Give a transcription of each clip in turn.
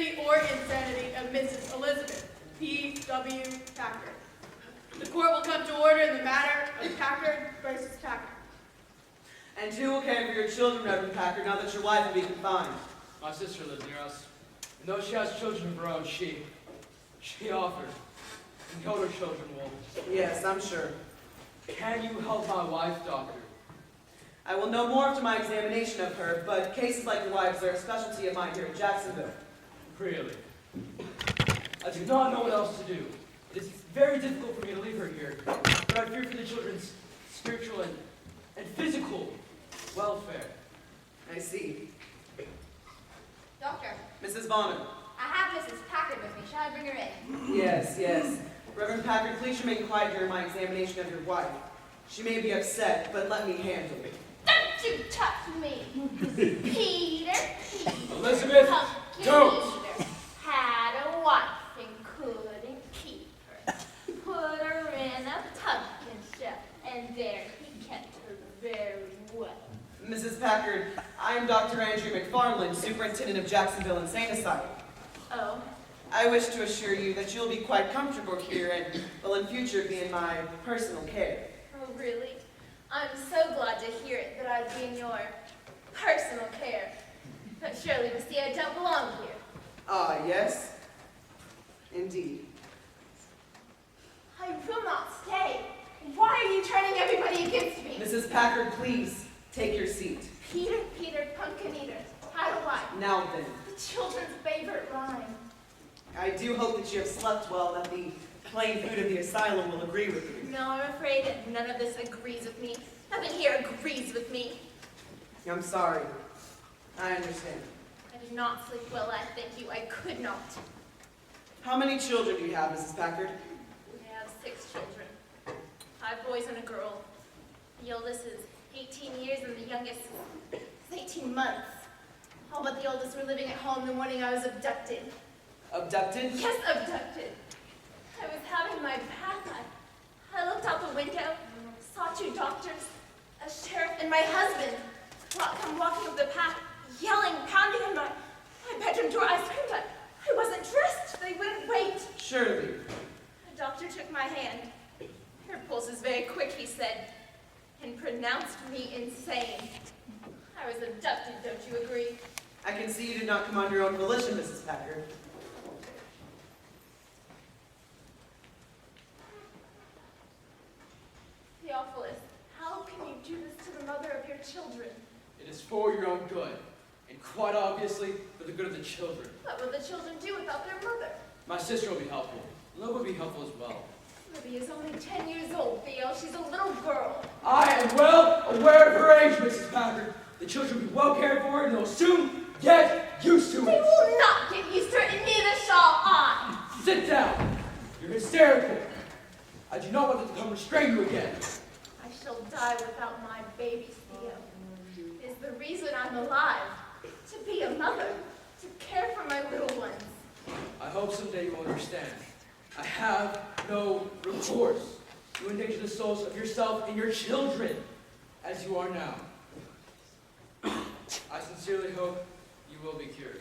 insanity or insanity of Mrs. Elizabeth P.W. Packard. The court will come to order in the matter of Packard versus Packard. And who will care for your children, Reverend Packard, now that your wife will be confined? My sister lives near us. And though she has children of her own, she offered and killed her children, Wolf. Yes, I'm sure. Can you help my wife, Doctor? I will know more after my examination of her, but cases like your wife's are a specialty of mine here in Jacksonville. Really? I do not know what else to do. It is very difficult for me to leave her here, but I fear for the children's spiritual and physical welfare. I see. Doctor, Mrs. Bonner. I have Mrs. Packard with me. Shall I bring her in? Yes, yes. Reverend Packard, please remain quiet during my examination of your wife. She may be upset, but let me handle it. Don't you touch me! Peter, Elizabeth, Pumpkin don't! Eater had a wife and couldn't keep her. Put her in a pumpkin shell, and there he kept her very well. Mrs. Packard, I am Dr. Andrew McFarland, Superintendent of Jacksonville Insane Asylum. Oh, I wish to assure you that you'll be quite comfortable here and will in future be in my personal care. oh really? I'm so glad to hear it that I'd be in your personal care. But surely you see I don't belong here. Ah, yes? Indeed. I will not stay. Why are you turning everybody against me? Mrs. Packard, please, take your seat. Peter, Pumpkin Eater, had a wife. Now then, The children's favorite rhyme. I do hope that you have slept well and that the plain food of the asylum will agree with you. No, I'm afraid that none of this agrees with me. Nothing here agrees with me. I'm sorry. I understand. I did not sleep well, I thank you. I could not. How many children do you have, Mrs. Packard? I have 6 children. 5 boys and a girl. The oldest is 18 years and the youngest is 18 months. All but the oldest were living at home the morning I was abducted. Abducted? Yes, abducted. I was having my bath. I looked out the window, saw 2 doctors, a sheriff, and my husband come walking up the path, yelling, pounding on my bedroom door. I screamed. I wasn't dressed. They wouldn't wait. Surely. The doctor took my hand. Her pulse is very quick, he said, and pronounced me insane. I was abducted, don't you agree? I can see you did not come on your own volition, Mrs. Packard. Theophilus, how can you do this to the mother of your children? It is for your own good, and quite obviously for the good of the children. What will the children do without their mother? My sister will be helpful. Lil will be helpful as well. Libby is only 10 years old, Theo. She's a little girl. I am well aware of her age, Mrs. Packard. The children will be well cared for, and they'll soon get used to They it. will not get used to it, and neither shall I. Sit down. You're hysterical. I do not want them to come restrain you again. I shall die without my babies, Theo. It is the reason I'm alive. To be a mother. To care for my little ones. I hope someday you will understand. I have no recourse. You endanger the souls of yourself and your children, as you are now. I sincerely hope you will be cured.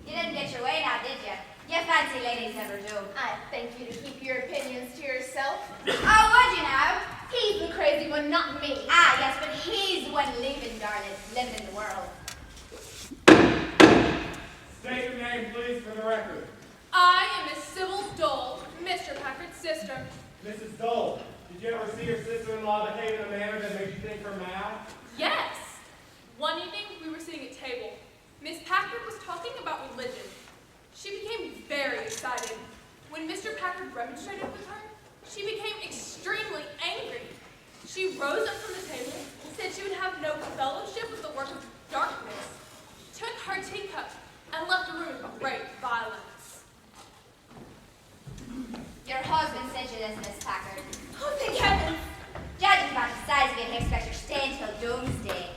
You didn't get your way now, did you? You fancy ladies never do. I thank you to keep your opinions to yourself. Oh, would you now? He's the crazy one, not me. Ah, yes, but he's the one living, darling, living in the world. State your name, please, for the record. I am Miss Sybil Dole, Mr. Packard's sister. Mrs. Dole, did you ever see your sister-in-law behave in a manner that made you think her mad? Yes. One evening, we were sitting at table. Miss Packard was talking about religion. She became very excited. When Mr. Packard remonstrated with her, she became extremely angry. She rose up from the table, said she would have no fellowship with the work of darkness, took her teacup, and left the room in great violence. Your husband sent you this, Miss Packard. Oh, thank heavens. Judging by the size of it, he expects your stay until doomsday.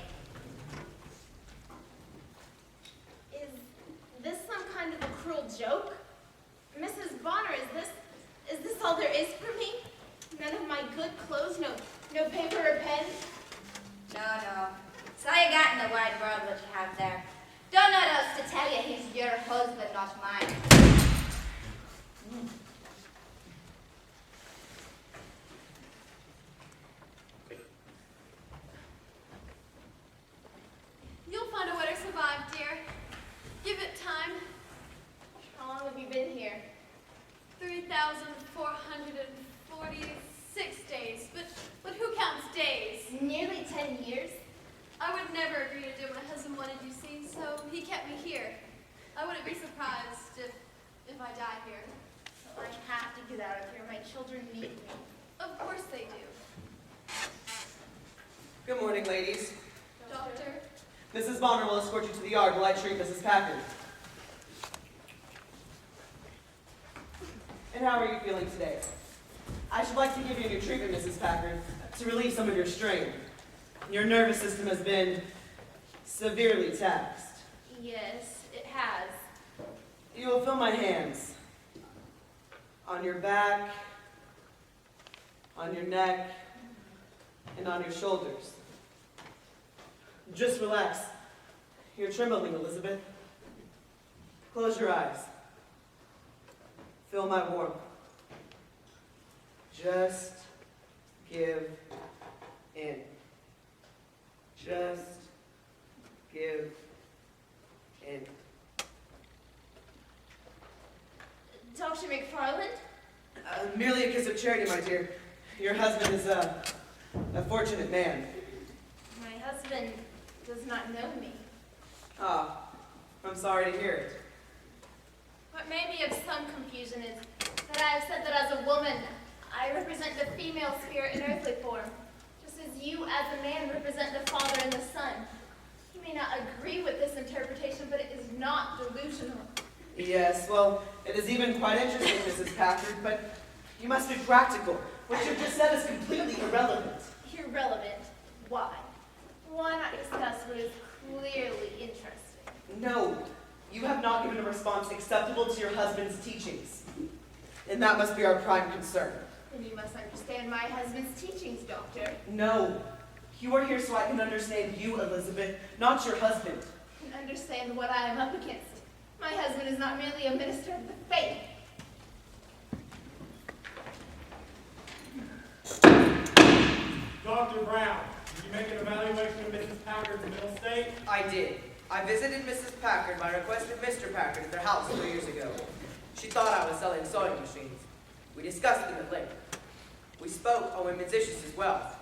Is this some kind of a cruel joke? Mrs. Bonner, is this all there is for me? None of my good clothes, no paper or pen? No. It's all you got in the wide world, what you have there. Don't know what else to tell you. He's your husband, not mine. You'll find a way to survive, dear. Give it time. How long have you been here? 3,446 days. But who counts days? Nearly 10 years? I would never agree to do what my husband wanted, you see, so he kept me here. I wouldn't be surprised if I die here. So I have to get out of here. My children need me. Of course they do. Good morning, ladies. Doctor. Mrs. Bonner will escort you to the yard while I treat Mrs. Packard. And how are you feeling today? I should like to give you a new treatment, Mrs. Packard, to relieve some of your strain. Your nervous system has been severely taxed. Yes, it has. You will feel my hands on your back, on your neck, and on your shoulders. Just relax. You're trembling, Elizabeth. Close your eyes. Feel my warmth. Just give in. Just give in. Dr. McFarland? Merely a kiss of charity, my dear. Your husband is a fortunate man. My husband does not know me. Ah, I'm sorry to hear it. What may be of some confusion is that I have said that as a woman, I represent the female spirit in earthly form, just as you as a man represent the Father and the Son. You may not agree with this interpretation, but it is not delusional. Yes, well, it is even quite interesting, Mrs. Packard, but you must be practical. What you've just said is completely irrelevant. Irrelevant. Why? Why not discuss what is clearly interesting? No, you have not given a response acceptable to your husband's teachings. And that must be our prime concern. Then you must understand my husband's teachings, Doctor. No, you are here so I can understand you, Elizabeth, not your husband. And understand what I am up against. My husband is not merely a minister of the faith. Dr. Brown, did you make an evaluation of Mrs. Packard's mental state? I did. I visited Mrs. Packard by request of Mr. Packard at their house 2 years ago. She thought I was selling sewing machines. We discussed them at length. We spoke on women's issues as well.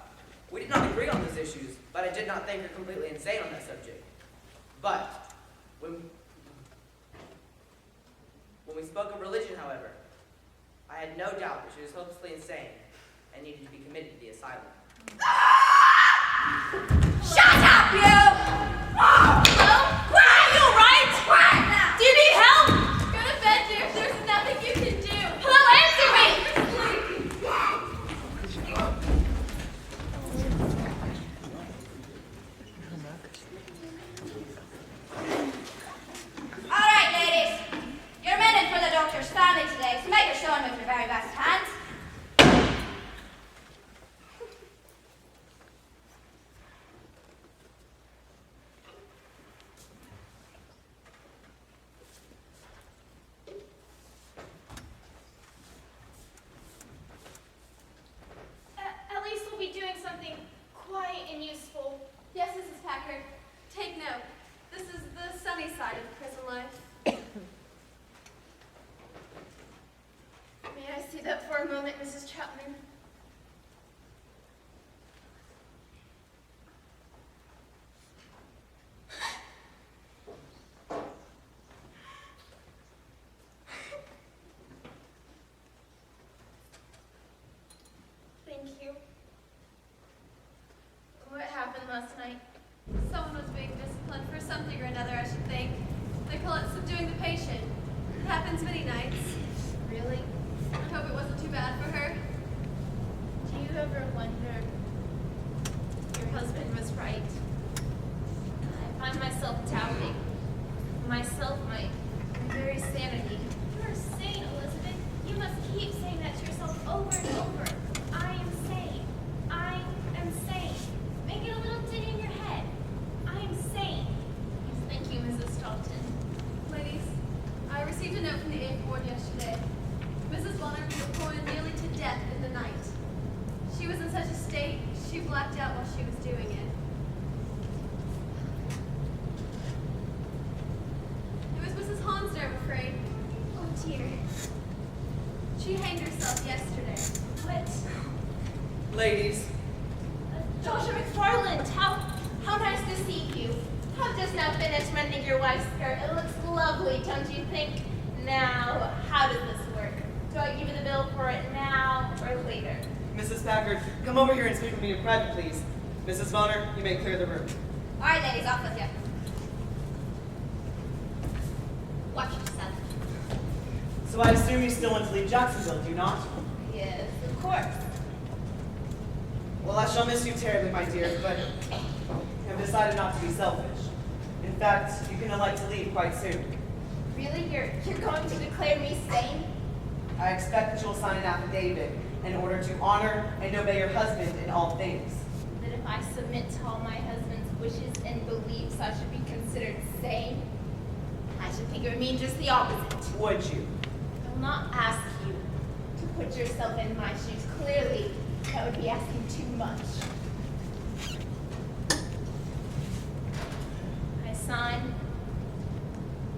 We did not agree on those issues, but I did not think her completely insane on that subject. But when we spoke of religion, however, I had no doubt that she was hopelessly insane and needed to be committed to the asylum. Shut up, you! Hello? Are you alright? Quiet now! Do you need help? Go to bed, dear. There's nothing you can do. Hello, answer me! All right, ladies. You're men in for the doctor's family today, so make your showing with your very best hands. At least we'll be doing something quiet and useful. Yes, Mrs. Packard. Take note. This is the sunny side of prison life. May I see that for a moment, Mrs. Chapman? Thank you. What happened last night? Someone was being disciplined for something or another, I should think. They call it subduing the patient. It happens many nights. Really? I hope it wasn't too bad for her. a note from the 8th Ward yesterday. Mrs. Bonner was reported nearly to death in the night. She was in such a state, she blacked out while she was doing it. It was Mrs. Honster, I'm afraid. Oh dear. She hanged herself yesterday. What? Ladies, Dr. McFarland, how nice to see you. I've just now finished mending your wife's skirt. It looks lovely, don't you think? Now, how does this work? Do I give you the bill for it now or later? Mrs. Packard, come over here and speak with me in private, please. Mrs. Bonner, you may clear the room. All right, ladies, off with you. Watch yourself. So I assume you still want to leave Jacksonville, do you not? Yes, of course. Well, I shall miss you terribly, my dear, but I've decided not to be selfish. In fact, you can elect to leave quite soon. Really? You're going to declare me sane? I expect that you will sign an affidavit in order to honor and obey your husband in all things. That if I submit to all my husband's wishes and beliefs, I should be considered sane? I should think it would mean just the opposite. Would you? I will not ask you to put yourself in my shoes. Clearly, that would be asking too much. I sign,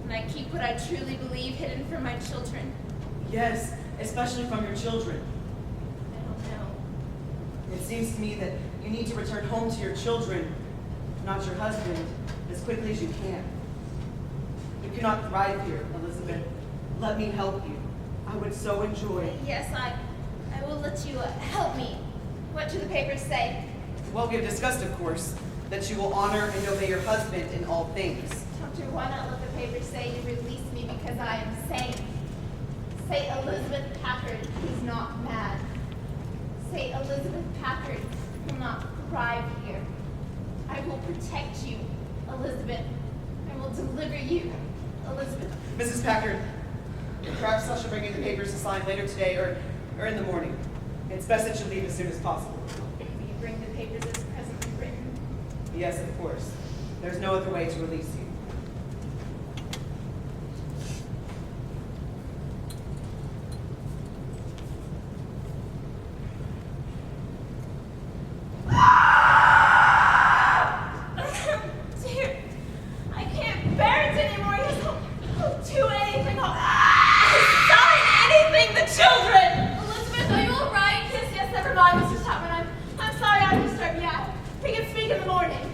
and I keep what I truly believe hidden from my children. Yes, especially from your children. I don't know. It seems to me that you need to return home to your children, not your husband, as quickly as you can. You cannot thrive here, Elizabeth. Let me help you. I would so enjoy. Yes, I will let you help me. What do the papers say? Well, we have discussed, of course, that you will honor and obey your husband in all things. Doctor, why not let the papers say you release me because I am sane? Say Elizabeth Packard is not mad. Say Elizabeth Packard will not thrive here. I will protect you, Elizabeth. I will deliver you, Elizabeth. Mrs. Packard, perhaps I shall bring you the papers to sign later today or in the morning. It's best that you leave as soon as possible. Will you bring the papers as presently written? Yes, of course. There's no other way to release you. Dear, I can't bear it anymore. He'll do anything. Sign anything, the children. Elizabeth, are you all right? Yes, never mind, Mr. Chapman. I'm sorry I disturbed you. We can speak in the morning.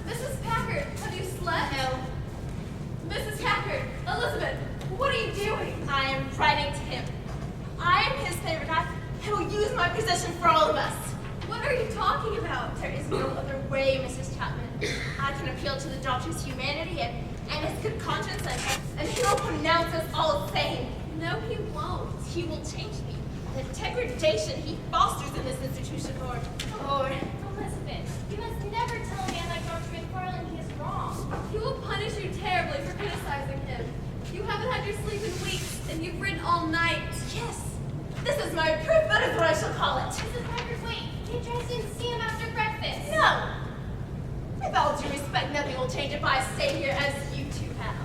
Mrs. Packard, have you slept? No. Mrs. Packard, Elizabeth, what are you doing? I am writing to him. I am his favorite. I will use my position for all of us. What are you talking about? There is no other way, Mrs. Chapman. I can appeal to the doctor's humanity and his good conscience, and he will pronounce us all sane. No, he won't. He will change me. The degradation he fosters in this institution, Lord. Elizabeth, you must never tell a man like Dr. McFarland he is wrong. He will punish you terribly for criticizing him. You haven't had your sleep in weeks, and you've written all night. Yes, this is my proof. That is what I shall call it. Mrs. Packard, wait. You dressed in see him after breakfast. No. With all due respect, nothing will change if I stay here as you two have.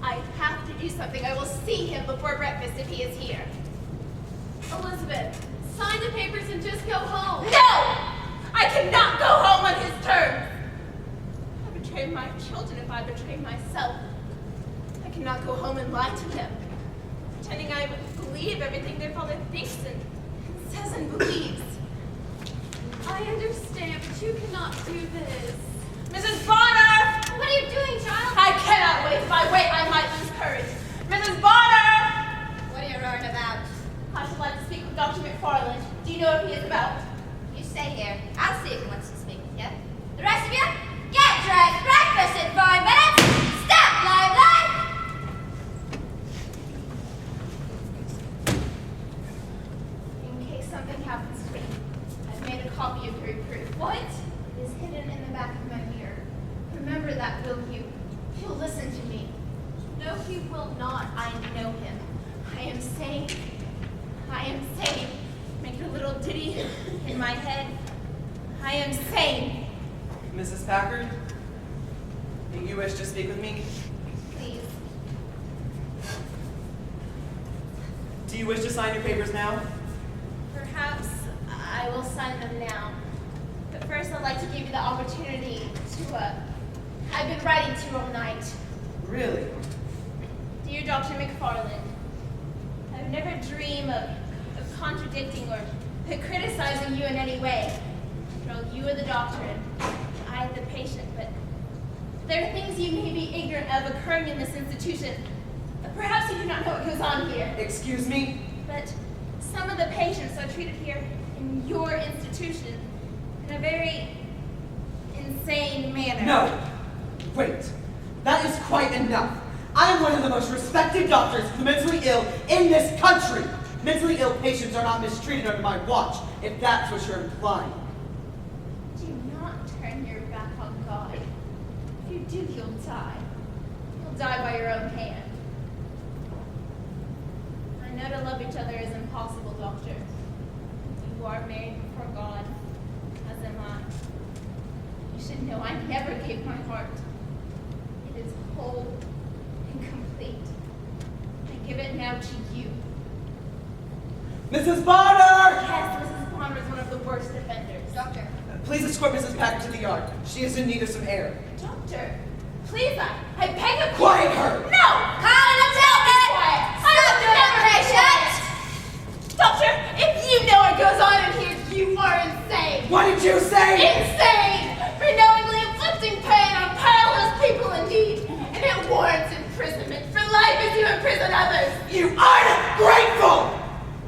I have to do something. I will see him before breakfast if he is here. Elizabeth, sign the papers and just go home. No! I cannot go home on his terms. I betrayed my children if I betrayed myself. I cannot go home and lie to them, pretending I believe everything their father thinks and says and believes. I understand, but you cannot do this. Mrs. Bonner! What are you doing, child? I cannot wait. If I wait, I might lose courage. Mrs. Bonner! What are you roaring about? I should like to speak with Dr. McFarland. Do you know what he is about? You stay here. I'll see if he wants to speak with you. The rest of you, get dressed. Breakfast in 5 minutes. Stop, lively! In case something happens to me, I've made a copy of your reproof. What? It is hidden in the back of my mirror. Remember that, will you? He'll listen to me. No, he will not. I know him. I am sane. I am sane. In my head, I am sane. Mrs. Packard, do you wish to speak with me? Please. Do you wish to sign your papers now? Perhaps I will sign them now. But first I'd like to give you the opportunity to, I've been writing to you all night. Really? Dear Dr. McFarland, I would never dream of contradicting or criticizing you in any way. After all, you are the doctor and I the patient, but there are things you may be ignorant of occurring in this institution. Perhaps you do not know what goes on here. Excuse me? But some of the patients are treated here in your institution in a very insane manner. No. Wait. That is quite enough. I'm one of the most respected doctors for the mentally ill in this country. Mentally ill patients are not mistreated under my watch, if that's what you're implying. Do not turn your back on God. If you do, you'll die. You'll die by your own hand. I know to love each other is impossible, Doctor. You are married before God, as am I. You should know I never gave my heart. It is whole and complete. I give it now to you. Mrs. Bonner! Yes, Mrs. Bonner is one of the worst offenders. Doctor. Please escort Mrs. Packard to the yard. She is in need of some air. Doctor, please, I beg of you. Quiet her! No! Call an attendant! Quiet. Stop I your will never be patient! quiet. Doctor, if you know what goes on in here, you are insane. What did you say? Insane! For knowingly inflicting pain on powerless people in need. And it warrants imprisonment for life as you imprison others. You ungrateful!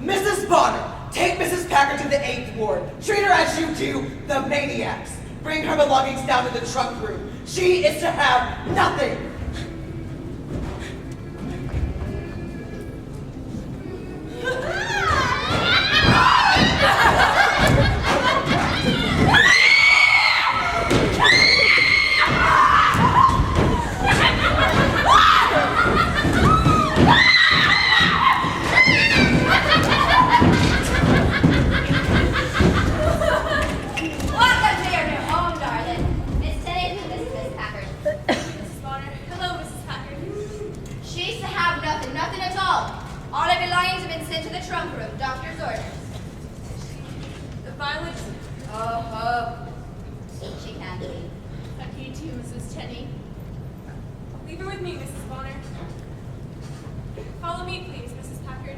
Mrs. Bonner, take Mrs. Packard to the 8th ward. Treat her as you do the maniacs. Bring her belongings down to the trunk room. She is to have nothing. Welcome to your new home, darling. Miss Tennant and Miss Packard. Mrs. Bonner. Hello, Mrs. Packard. She's to have nothing, nothing at all. All her belongings have been sent to the trunk room. Doctor's orders. The violence. She can be. Thank you too, Mrs. Tenney. Leave her with me, Mrs. Bonner. Follow me, please, Mrs. Packard.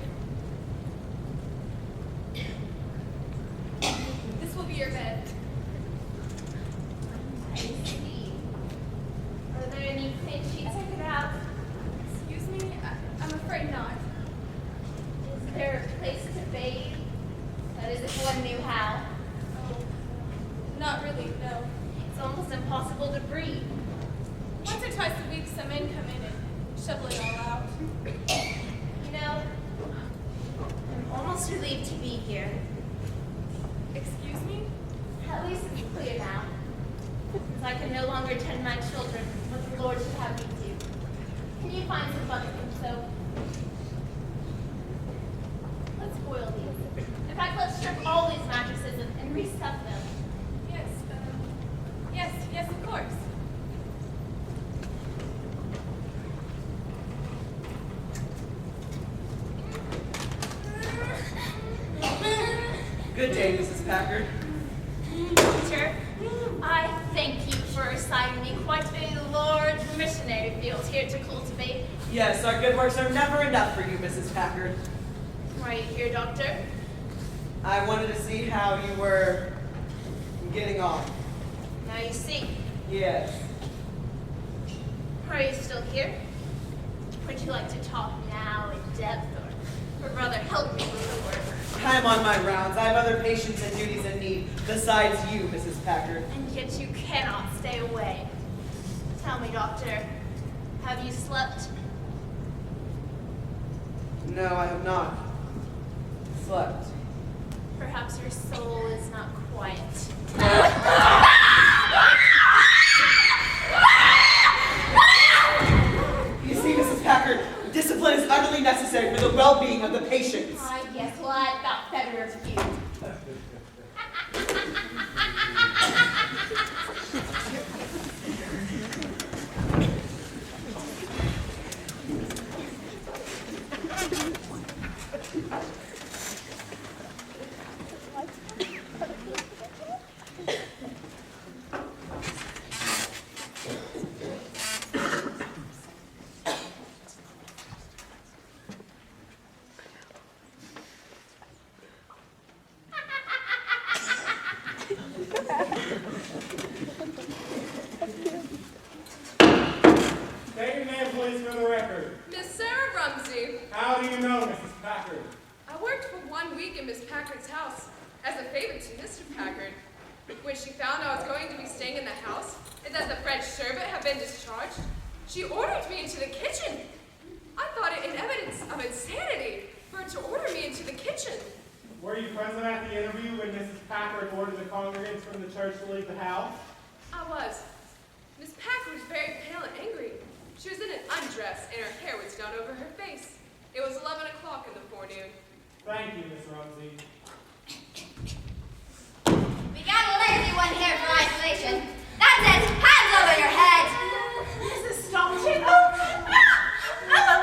This will be your bed. I see. Are there any clean sheets I could have? Excuse me? I'm afraid not. Is there a place to bathe? That is, if one knew how. Oh, not really, no. It's almost impossible to breathe. Once or twice a week, some men come in and shovel it all out. You know, I'm almost relieved to be here. Excuse me? At least it's clear now. Since I can no longer tend my children what the Lord should have me do. Can you find some bucket and soap? Let's boil these. In fact, let's strip all these mattresses and restuff them. Yes, of course. Good day, Mrs. Packard. Doctor, I thank you for assigning me quite a large missionary field here to cultivate. Yes, our good works are never enough for you, Mrs. Packard. Why are you here, Doctor? I wanted to see how you were getting on. Now you see. Yes. Are you still here? Would you like to talk now in depth or rather help me with the work? I'm on my rounds. I have other patients and duties in need besides you, Mrs. Packard. And yet you cannot stay away. Tell me, Doctor, have you slept? No, I have not slept. Perhaps your soul is not quiet. You see, Mrs. Packard, discipline is utterly necessary for the well-being of the patients. Ah, yes, well, I've got better of you. Packard's house as a favor to Mr. Packard. When she found I was going to be staying in the house and that the French servant had been discharged, she ordered me into the kitchen. I thought it an evidence of insanity for her to order me into the kitchen. Were you present at the interview when Mrs. Packard ordered the congregants from the church to leave the house? I was. Miss Packard was very pale and angry. She was in an undress and her hair was down over her face. It was 11 o'clock in the forenoon. Thank you, Miss Rumsey. We got a lazy one here for isolation. That's it. Hands over your head. Mrs. Stockton? Oh,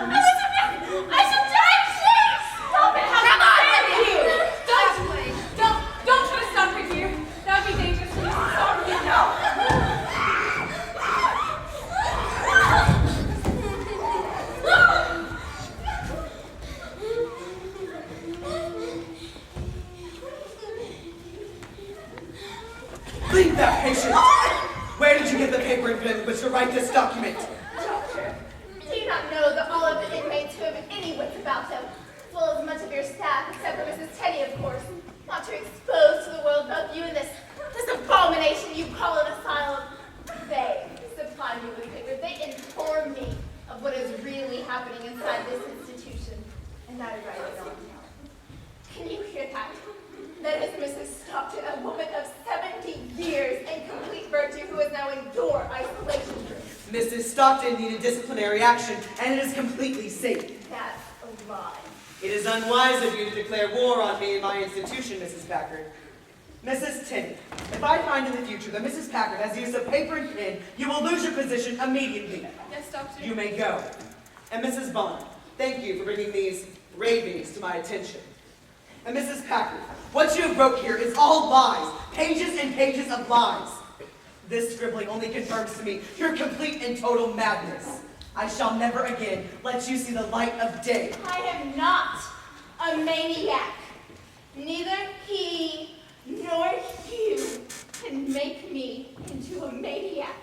Elizabeth! I shall die, please! Stop it! Come on, you! Don't try to stop her, dear. That would be dangerous for Mrs. Stockton. No. Leave that patient! Where did you get the paper and pen with which to write this document? Doctor, do you not know that all of the inmates who have any wits about them, as well as much of your staff, except for Mrs. Teddy, of course, want to expose to the world both you and this abomination you call an asylum? They supply me with paper. They inform me of what is really happening inside this institution, and I write it all down. Can you hear that? That is Mrs. Stockton, a woman of 70 years and complete virtue who is now in your isolation room. Mrs. Stockton needed disciplinary action, and it is completely safe. That's a lie. It is unwise of you to declare war on me and my institution, Mrs. Packard. Mrs. Tinney, if I find in the future that Mrs. Packard has used a paper and pen, you will lose your position immediately. Yes, Doctor. You may go. And Mrs. Bonner, thank you for bringing these ravings to my attention. And Mrs. Packard, what you have wrote here is all lies, pages and pages of lies. This scribbling only confirms to me your complete and total madness. I shall never again let you see the light of day. I am not a maniac. Neither he nor you can make me into a maniac.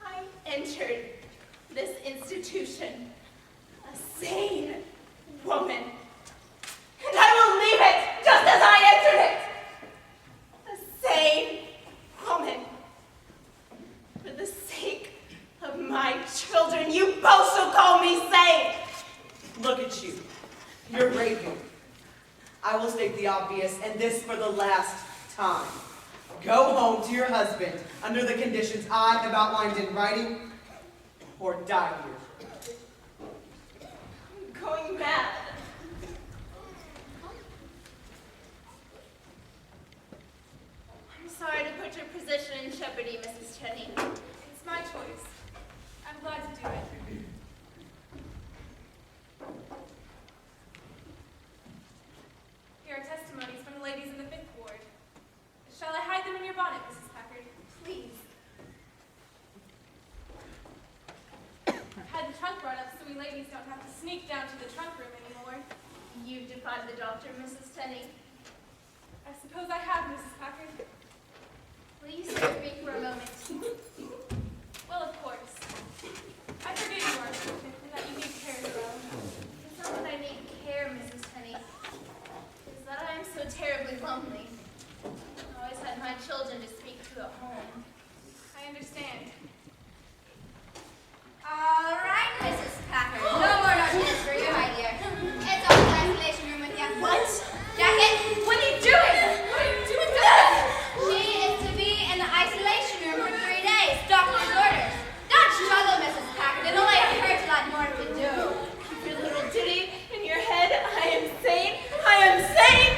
I entered this institution a sane woman. And I will leave it just as I entered it. A sane woman. For the sake of my children, you both shall call me sane. Look at you. You're raving. I will state the obvious, and this for the last time. Go home to your husband under the conditions I have outlined in writing, or die here. I'm going mad. I'm sorry to put your position in jeopardy, Mrs. Tenney. It's my choice. I'm glad to do it. Here are testimonies from the ladies in the 5th ward. Shall I hide them in your bonnet, Mrs. Packard? Please. I've had the trunk brought up so we ladies don't have to sneak down to the trunk room anymore. You defied the doctor, Mrs. Tenney. I suppose I have, Mrs. Packard. Will you stay with me for a moment? Well, of course. I forget you are perfect and that you need care as well. It's not that I need care, Mrs. Tenney. It's that I am so terribly lonely. I always had my children to speak to at home. I understand. All right, Mrs. Packard. No more nonsense for you, my dear. It's all the isolation room with you. What? Jacket. What are you doing? What are you doing, Dad? She is to be in the isolation room for 3 days. Doctor's orders. Don't struggle, Mrs. Packard. It'll only hurt a lot more to do. Keep your little ditty in your head. I am sane. I am sane.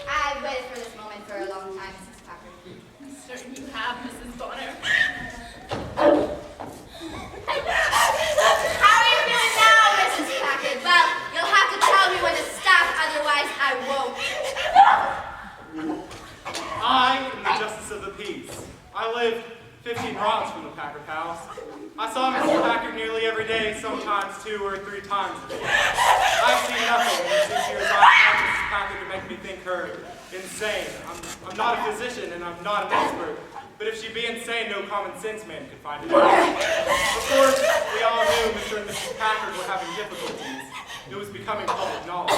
I've waited for this moment for a long time, Mrs. Packard. I'm certain you have, Mrs. Bonner. How are you doing now, Mrs. Packard? Well, you'll have to tell me when to stop, otherwise I won't. I am the Justice of the Peace. I lived 15 rods from the Packard house. I saw Mr. Packard nearly every day, sometimes 2 or 3 times a day. I've seen nothing since she resigned from Mrs. Packard to make me think her insane. I'm not a physician and I'm not an expert, but if she be insane, no common sense man could find it out. Of course, we all knew Mr. and Mrs. Packard were having difficulties. It was becoming public knowledge.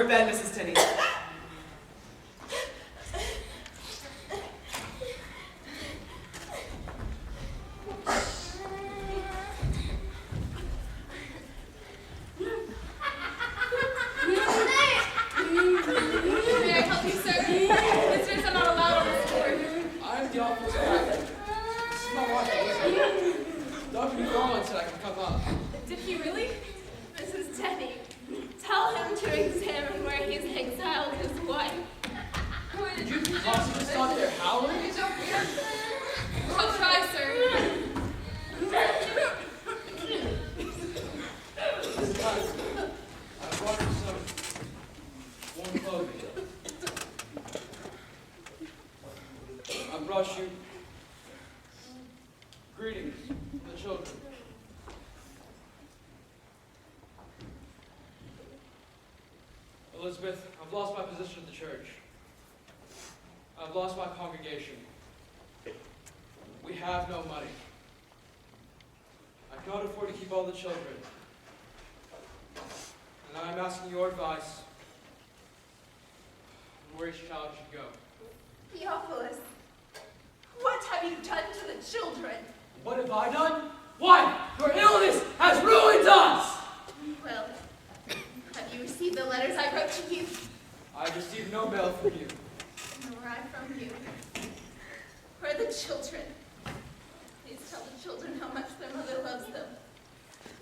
for bed, Mrs. Tinney. May I help you, sir? Visitors are not allowed on this floor. I'm the office guy. This is my wife, Elizabeth. Dr. McFarland said I could come up. Did he really? Mrs. Tenney, tell him to examine where he's exiled his wife. Did you possibly stop there howling? I'll try, sir. This time, I brought her some warm clothing. I brought you greetings from the children. Elizabeth, I've lost my position at the church. I've lost my congregation. We have no money. I cannot afford to keep all the children. And I'm asking your advice on where each child should go. Theophilus, what have you done to the children? What have I done? Why? Your illness has ruined us! Well, have you received the letters I wrote to you? I've received no mail from you. Nor I from you. Where are the children? Please tell the children how much their mother loves them.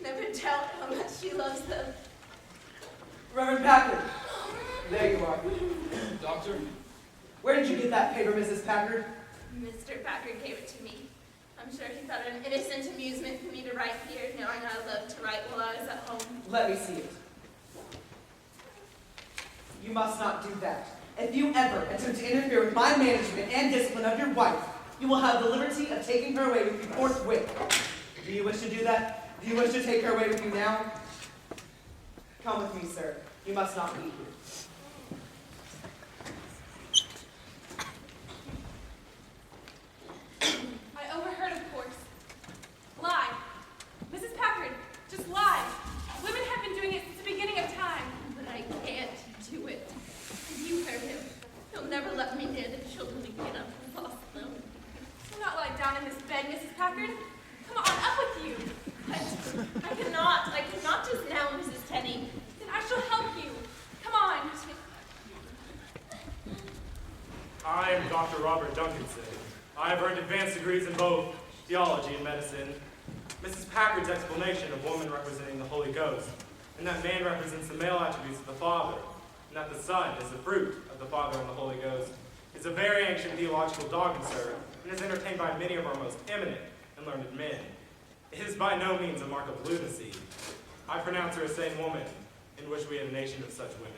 Never doubt how much she loves them. Reverend Packard. There you are. Doctor, Where did you get that paper, Mrs. Packard? Mr. Packard gave it to me. I'm sure he thought it an innocent amusement for me to write here, knowing I loved to write while I was at home. Let me see it. You must not do that. If you ever attempt to interfere with my management and discipline of your wife, you will have the liberty of taking her away with you forthwith. Do you wish to do that? Do you wish to take her away with you now? Come with me, sir. You must not be here. I overheard, of course. Lie. Mrs. Packard, just lie. Women have been doing it since the beginning of time. But I can't do it. You heard him. He'll never let me near the children again. I've lost them. Do not lie down in this bed, Mrs. Packard. Come on, up with you. I cannot. I cannot just now, Mrs. Tenney. Then I shall help you. Come on. I am Dr. Robert Duncanson. I have earned advanced degrees in both theology and medicine. Mrs. Packard's explanation of woman representing the Holy Ghost, and that man represents the male attributes of the Father, and that the Son is the fruit of the Father and the Holy Ghost, is a very ancient theological dogma, sir, and is entertained by many of our most eminent and learned men. It is by no means a mark of lunacy. I pronounce her a sane woman, and wish we had a nation of such women.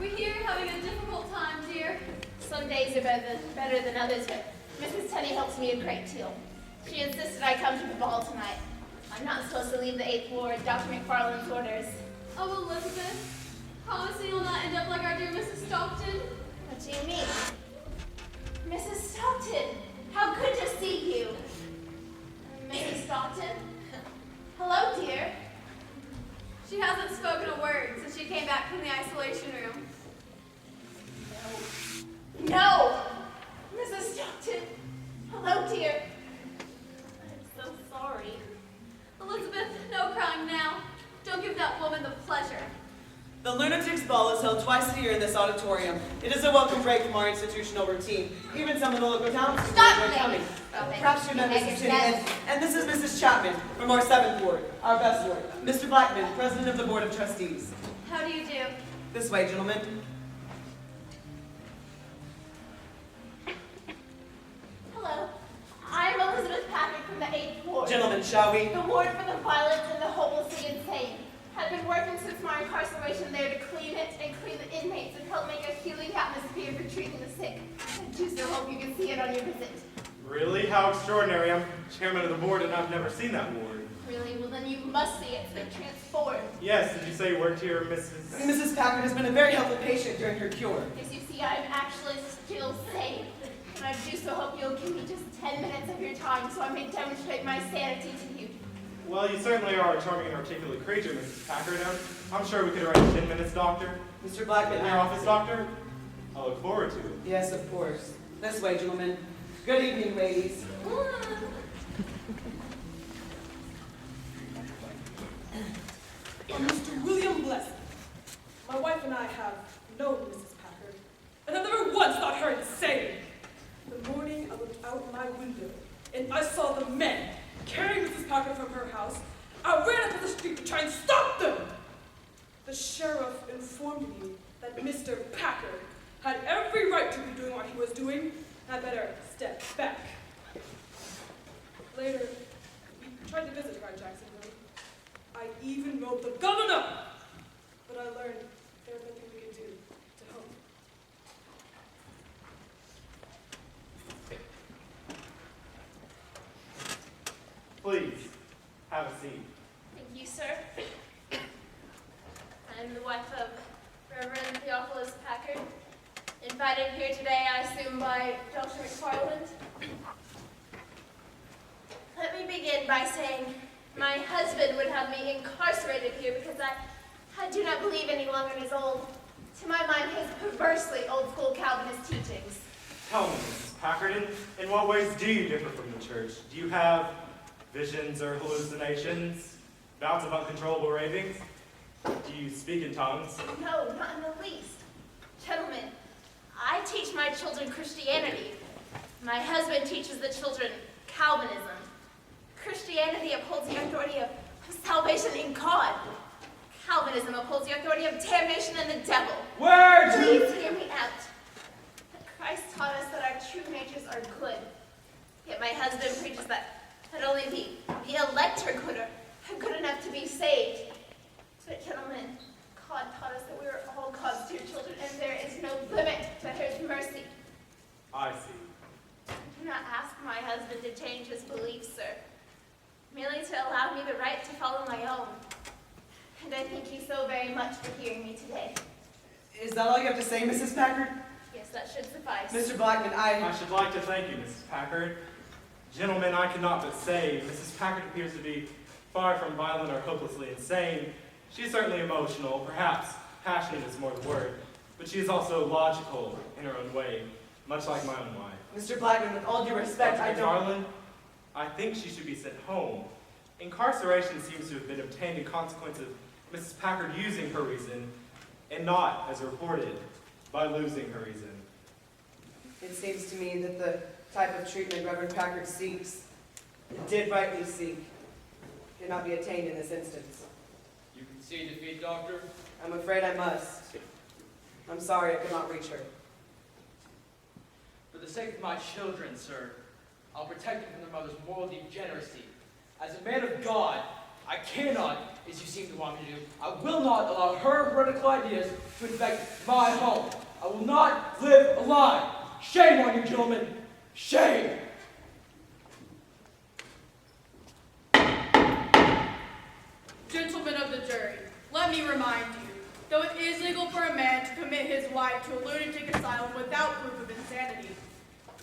We hear you're having a difficult time, dear. Some days are better than others, but Mrs. Tenney helps me a great deal. She insisted I come to the ball tonight. I'm not supposed to leave the 8th Ward, Dr. McFarland's orders. Oh, Elizabeth, promising you'll not end up like our dear Mrs. Stockton. What do you mean? Mrs. Stockton, how good to see you. Mrs. Stockton? Hello, dear. She hasn't spoken a word since she came back from the isolation room. No! Mrs. Stockton! Hello, dear. I'm so sorry. Elizabeth, no crying now. Don't give that woman the pleasure. The Lunatics Ball is held twice a year in this auditorium. It is a welcome break from our institutional routine. Even some of the local townspeople Stop, are lady. coming. Stop it. Perhaps you met Make Mrs. it Tinney, and this is Mrs. Chapman from our 7th Ward, our best ward. Mr. Blackman, President of the Board of Trustees. How do you do? This way, gentlemen. Hello. I'm Elizabeth Packard from the 8th Ward. Gentlemen, shall we? The ward for the violent and the hopelessly insane. I've been working since my incarceration there to clean it and clean the inmates and help make a healing atmosphere for treating the sick. I do so hope you can see it on your visit. Really? How extraordinary. I'm chairman of the board and I've never seen that ward. Really? Well, then you must see it. It's been transformed. Yes, did you say you worked here, Mrs. Mrs. Packard has been a very helpful patient during her cure. Yes, you see, see I'm actually still safe. And I do so hope you'll give me just 10 minutes of your time so I may demonstrate my sanity to you. Well, you certainly are a charming and articulate creature, Mrs. Packard. I'm sure we could arrange 10 minutes, Doctor. Mr. Blackman, In your office, Doctor? I look forward to it. Yes, of course. This way, gentlemen. Good evening, ladies. Mr. William Blessing. My wife and I have known Mrs. Packard, and I've never once thought her insane. The morning I looked out my window, and I saw the men carrying Mrs. Packard from her house. I ran up to the street to try and stop them. The sheriff informed me that Mr. Packard had every right to be doing what he was doing, and I better step back. Later, we tried to visit her in Jacksonville. I even wrote the governor, but I learned there was nothing we could do to help. Please, have a seat. Thank you, sir. I'm the wife of Reverend Theophilus Packard, invited here today, I assume, by Joshua McFarland. Let me begin by saying my husband would have me incarcerated here because I do not believe any longer in his old, to my mind, his perversely old-school Calvinist teachings. Tell me, Mrs. Packard, in what ways do you differ from the church? Do you have visions or hallucinations? Bouts of uncontrollable ravings? Do you speak in tongues? No, not in the least. Gentlemen, I teach my children Christianity. My husband teaches the children Calvinism. Christianity upholds the authority of salvation in God. Calvinism upholds the authority of damnation and the devil. Words! Please hear me out. Christ taught us that our true natures are good. Yet my husband preaches that only the elect are good enough to be saved. But gentlemen, God taught us that we are all God's dear children, and there is no limit to his mercy. I see. Do not ask my husband to change his beliefs, sir. Merely to allow me the right to follow my own. And I thank you so very much for hearing me today. Is that all you have to say, Mrs. Packard? Yes, that should suffice. Mr. Blackman, I should like to thank you, Mrs. Packard. Gentlemen, I cannot but say, Mrs. Packard appears to be far from violent or hopelessly insane. She is certainly emotional, perhaps passionate is more the word, but she is also logical in her own way, much like my own wife. Mr. Blackman, with all due respect, I Dr. don't... McFarland, I think she should be sent home. Incarceration seems to have been obtained in consequence of Mrs. Packard using her reason, and not, as reported, by losing her reason. It seems to me that the type of treatment Reverend Packard seeks, and did rightly seek, cannot be attained in this instance. You concede defeat, Doctor? I'm afraid I must. I'm sorry I could not reach her. For the sake of my children, sir, I'll protect them from their mother's moral degeneracy. As a man of God, I cannot, as you seem to want me to do, I will not allow her heretical ideas to infect my home. I will not live a lie. Shame on you, gentlemen. Shame! Gentlemen of the jury, let me remind you, though it is legal for a man to commit his wife to a lunatic asylum without proof of insanity,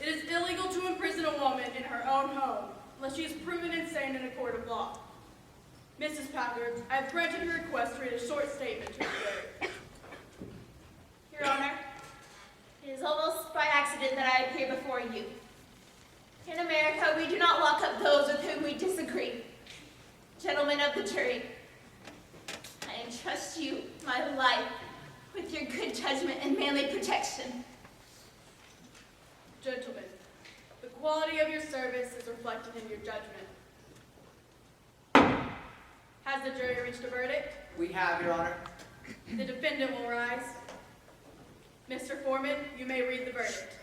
it is illegal to imprison a woman in her own home unless she is proven insane in a court of law. Mrs. Packard, I have granted your request to read a short statement to the jury. Your Honor, it is almost by accident that I appear before you. In America, we do not lock up those with whom we disagree. Gentlemen of the jury, I entrust you my life with your good judgment and manly protection. Gentlemen, the quality of your service is reflected in your judgment. Has the jury reached a verdict? We have, Your Honor. The defendant will rise. Mr. Foreman, you may read the verdict.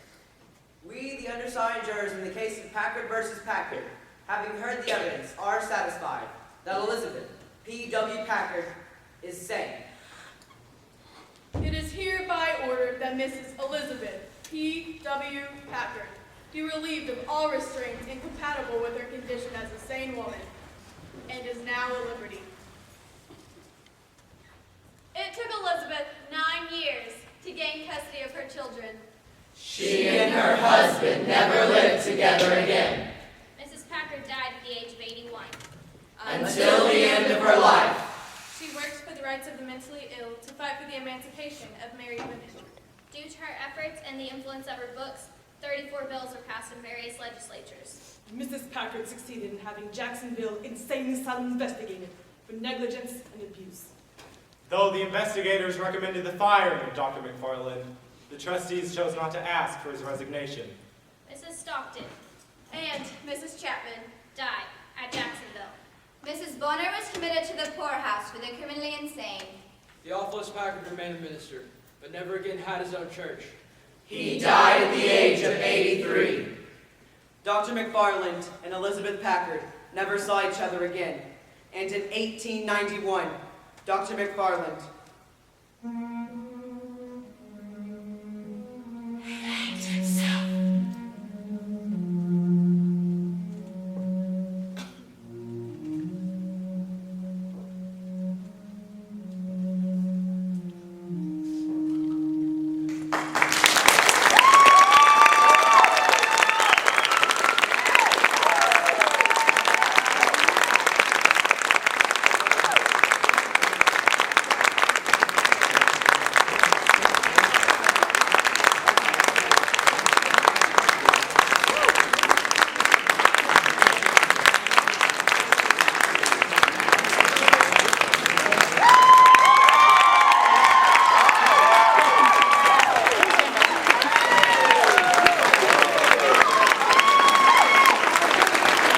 We, the undersigned jurors in the case of Packard versus Packard, having heard the evidence, are satisfied that Elizabeth P.W. Packard is sane. It is hereby ordered that Mrs. Elizabeth P.W. Packard be relieved of all restraints incompatible with her condition as a sane woman, and is now at liberty. It took Elizabeth 9 years to gain custody of her children. She and her husband never lived together again Mrs. Packard died at the age of 81. until the end of her life. She works for the rights of the mentally ill to fight for the emancipation of married women. Due to her efforts and the influence of her books, 34 bills were passed in various legislatures. Mrs. Packard succeeded in having Jacksonville Insane Asylum investigated for negligence and abuse. Though the investigators recommended the firing of Dr. McFarland, the trustees chose not to ask for his resignation. Mrs. Stockton And Mrs. Chapman. died at Jacksonville. Mrs. Bonner was committed to the poorhouse for the criminally insane. Theophilus Packard remained a minister, but never again had his own church. He died at the age of 83. Dr. McFarland and Elizabeth Packard never saw each other again. And in 1891, Dr. McFarland